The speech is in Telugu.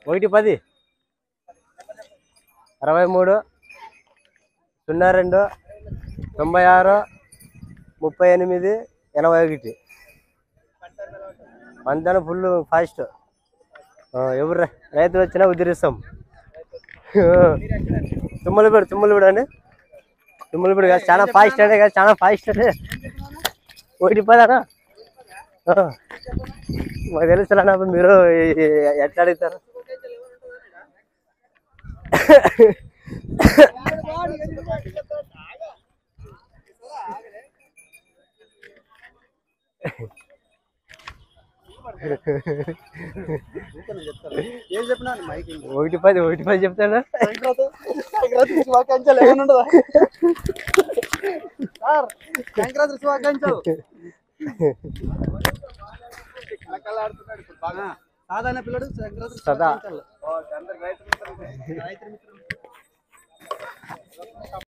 ఒకటి 10 63 02 96 38 81 అంతా ఫుల్ ఫాస్ట్. ఎవరు రైతులు వచ్చినా ఉద్ధరిస్తాం. తుమ్మలపూడి అండి. తుమ్మలపూడి కాదు, చాలా ఫాస్ట్ అంటే కాదు, చాలా ఫాస్ట్ అంటే 1 10 అన్నా. మాకు తెలుసు అన్నప్పుడు మీరు ఎట్లా అడుగుతారు? ఏం చెప్పినా 1 10 చెప్తాడా? శుభాకాంక్షలు ఏమైనా ఉండదా సార్? సంక్రాంతి శుభాకాంక్షలు. బాగా సాధారణ పిల్లడు సంక్రాంతి సదా శుభాకాంక్షలు.